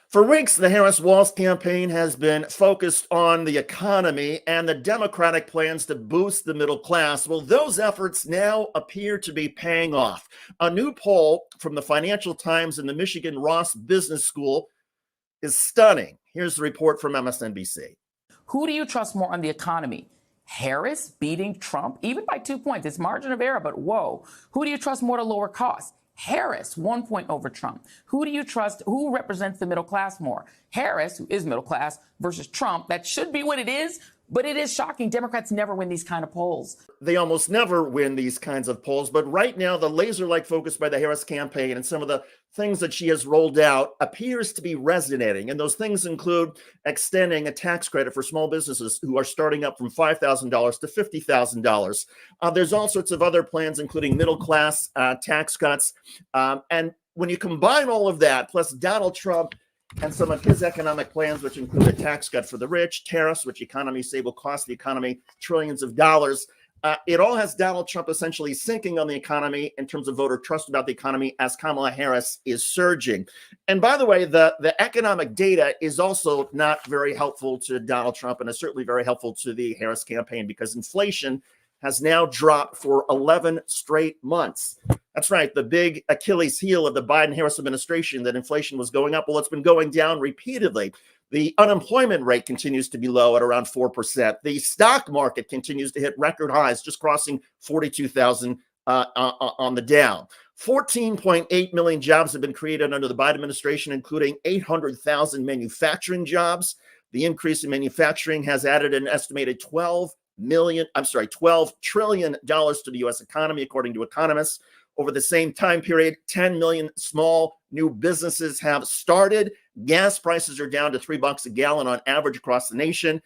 For weeks, the Harris-Walz campaign has been focused on the economy and the Democratic plans to boost the middle class. Well, those efforts now appear to be paying off. A new poll from the Financial Times and the Michigan Ross Business School is stunning. Here's the report from MSNBC. Who do you trust more on the economy? Harris beating Trump, even by 2 points. It's margin of error, but whoa. Who do you trust more to lower costs? Harris, 1 point over Trump. Who do you trust? Who represents the middle class more? Harris, who is middle class, versus Trump. That should be what it is, but it is shocking. Democrats never win these kind of polls. They almost never win these kinds of polls, but right now the laser-like focus by the Harris campaign and some of the things that she has rolled out appears to be resonating. And those things include extending a tax credit for small businesses who are starting up from $5,000 to $50,000. There's all sorts of other plans, including middle-class tax cuts. And when you combine all of that, plus Donald Trump and some of his economic plans, which include a tax cut for the rich, tariffs, which economists say will cost the economy trillions of dollars, it all has Donald Trump essentially sinking on the economy in terms of voter trust about the economy as Kamala Harris is surging. And by the way, the economic data is also not very helpful to Donald Trump and is certainly very helpful to the Harris campaign because inflation has now dropped for 11 straight months. That's right, the big Achilles heel of the Biden-Harris administration, that inflation was going up. Well, it's been going down repeatedly. The unemployment rate continues to be low at around 4%. The stock market continues to hit record highs, just crossing 42,000 on the down. 14.8 million jobs have been created under the Biden administration, including 800,000 manufacturing jobs. The increase in manufacturing has added an estimated $12 trillion to the U.S. economy, according to economists. Over the same time period, 10 million small new businesses have started. Gas prices are down to $3 a gallon on average across the nation.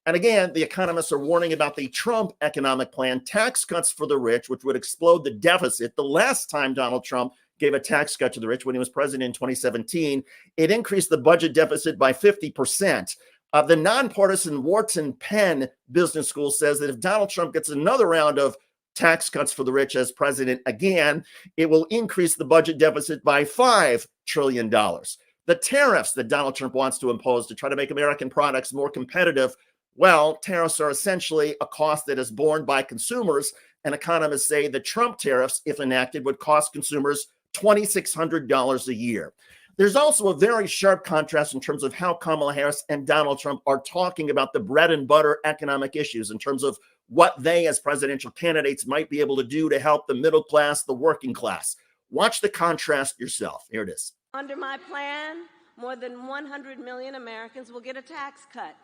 And again, the economists are warning about the Trump economic plan, tax cuts for the rich, which would explode the deficit. The last time Donald Trump gave a tax cut to the rich when he was president in 2017, it increased the budget deficit by 50%. The nonpartisan Wharton Penn Business School says that if Donald Trump gets another round of tax cuts for the rich as president again, it will increase the budget deficit by $5 trillion. The tariffs that Donald Trump wants to impose to try to make American products more competitive, well, tariffs are essentially a cost that is borne by consumers, and economists say the Trump tariffs, if enacted, would cost consumers $2,600 a year. There's also a very sharp contrast in terms of how Kamala Harris and Donald Trump are talking about the bread and butter economic issues in terms of what they as presidential candidates might be able to do to help the middle class, the working class. Watch the contrast yourself. Here it is. Under my plan, more than 100 million Americans will get a tax cut,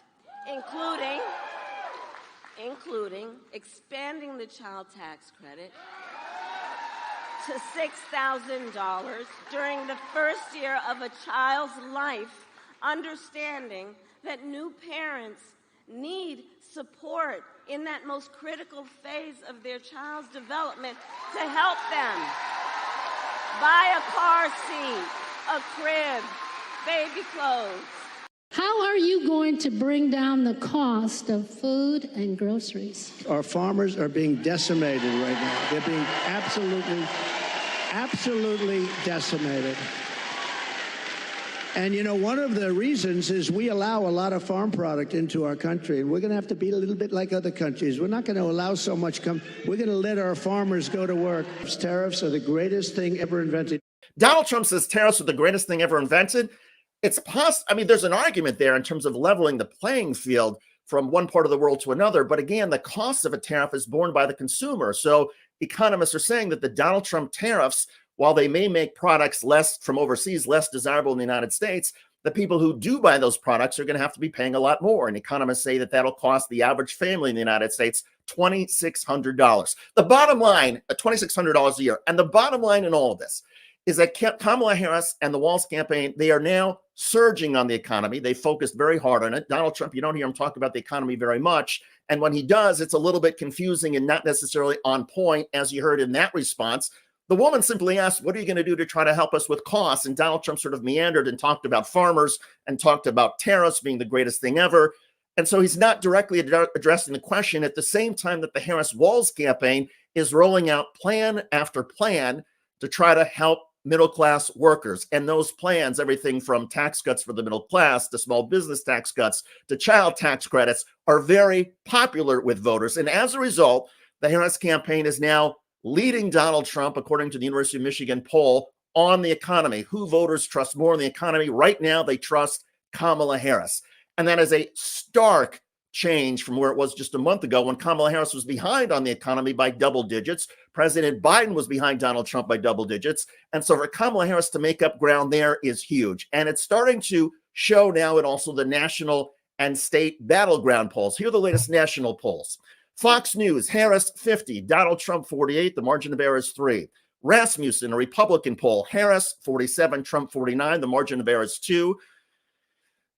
including expanding the child tax credit to $6,000 during the first year of a child's life, understanding that new parents need support in that most critical phase of their child's development to help them buy a car seat, a crib, baby clothes. How are you going to bring down the cost of food and groceries? Our farmers are being decimated right now. They're being absolutely decimated. And, you know, one of the reasons is we allow a lot of farm product into our country, and we're going to have to be a little bit like other countries. We're not going to allow so much We're going to let our farmers go to work. Tariffs are the greatest thing ever invented. Donald Trump says tariffs are the greatest thing ever invented. It's possible. I mean, there's an argument there in terms of leveling the playing field from one part of the world to another. But again, the cost of a tariff is borne by the consumer. So economists are saying that the Donald Trump tariffs, while they may make products less from overseas less desirable in the United States, the people who do buy those products are going to have to be paying a lot more. And economists say that that'll cost the average family in the United States $2,600. The bottom line, $2,600 a year. And the bottom line in all of this is that Kamala Harris and the Walz campaign, they are now surging on the economy. They focused very hard on it. Donald Trump, you don't hear him talk about the economy very much. And when he does, it's a little bit confusing and not necessarily on point, as you heard in that response. The woman simply asked, what are you going to do to try to help us with costs? And Donald Trump sort of meandered and talked about farmers and talked about tariffs being the greatest thing ever. And so he's not directly addressing the question at the same time that the Harris-Walz campaign is rolling out plan after plan to try to help middle-class workers. And those plans, everything from tax cuts for the middle class to small business tax cuts to child tax credits, are very popular with voters. And as a result, the Harris campaign is now leading Donald Trump, according to the University of Michigan poll, on the economy. Who voters trust more in the economy? Right now, they trust Kamala Harris. And that is a stark change from where it was just a month ago when Kamala Harris was behind on the economy by double digits. President Biden was behind Donald Trump by double digits. And so for Kamala Harris to make up ground there is huge. And it's starting to show now in also the national and state battleground polls. Here are the latest national polls. Fox News, Harris 50, Donald Trump 48, the margin of error is 3. Rasmussen, a Republican poll, Harris 47, Trump 49, the margin of error is 2.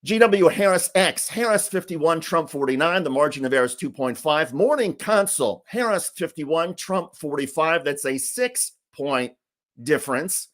GW Harris X, Harris 51, Trump 49, the margin of error is 2.5. Morning Consult, Harris 51, Trump 45. That's a 6-point difference.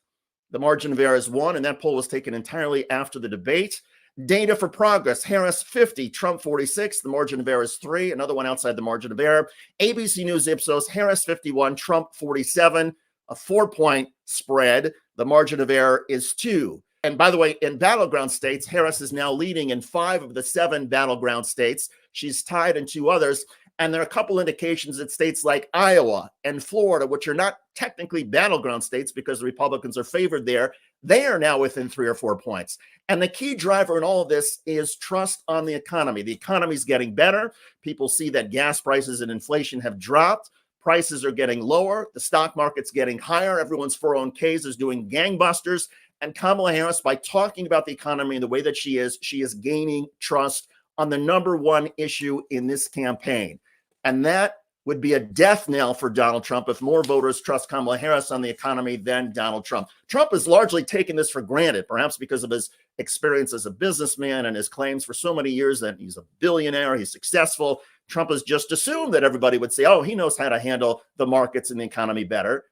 The margin of error is 1, and that poll was taken entirely after the debate. Data for Progress, Harris 50, Trump 46. The margin of error is 3, another one outside the margin of error. ABC News Ipsos, Harris 51, Trump 47, a 4-point spread. The margin of error is 2. And by the way, in battleground states, Harris is now leading in 5 of the 7 battleground states. She's tied in 2 others. And there are a couple indications that states like Iowa and Florida, which are not technically battleground states because the Republicans are favored there, they are now within 3 or 4 points. And the key driver in all of this is trust on the economy. The economy is getting better. People see that gas prices and inflation have dropped. Prices are getting lower. The stock market's getting higher. Everyone's 401ks is doing gangbusters. And Kamala Harris, by talking about the economy in the way that she is gaining trust on the number one issue in this campaign. And that would be a death knell for Donald Trump if more voters trust Kamala Harris on the economy than Donald Trump. Trump has largely taken this for granted, perhaps because of his experience as a businessman and his claims for so many years that he's a billionaire, he's successful. Trump has just assumed that everybody would say, oh, he knows how to handle the markets and the economy better.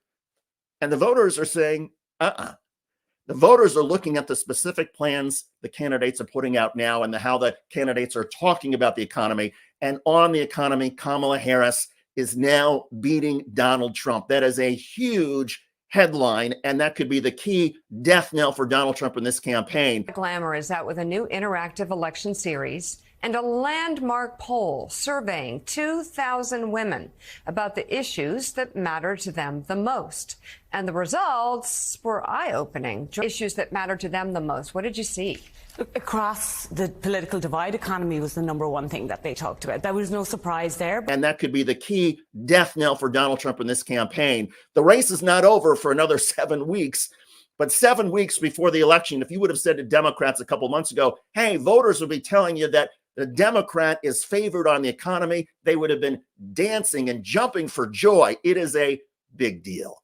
And the voters are saying, The voters are looking at the specific plans the candidates are putting out now and how the candidates are talking about the economy. And on the economy, Kamala Harris is now beating Donald Trump. That is a huge headline, and that could be the key death knell for Donald Trump in this campaign. Glamour is out with a new interactive election series and a landmark poll surveying 2,000 women about the issues that matter to them the most. And the results were eye-opening. Issues that matter to them the most. What did you see? Across the political divide, economy was the number one thing that they talked about. There was no surprise there. And that could be the key death knell for Donald Trump in this campaign. The race is not over for another 7 weeks. But 7 weeks before the election, if you would have said to Democrats a couple months ago, hey, voters will be telling you that the Democrat is favored on the economy, they would have been dancing and jumping for joy. It is a big deal.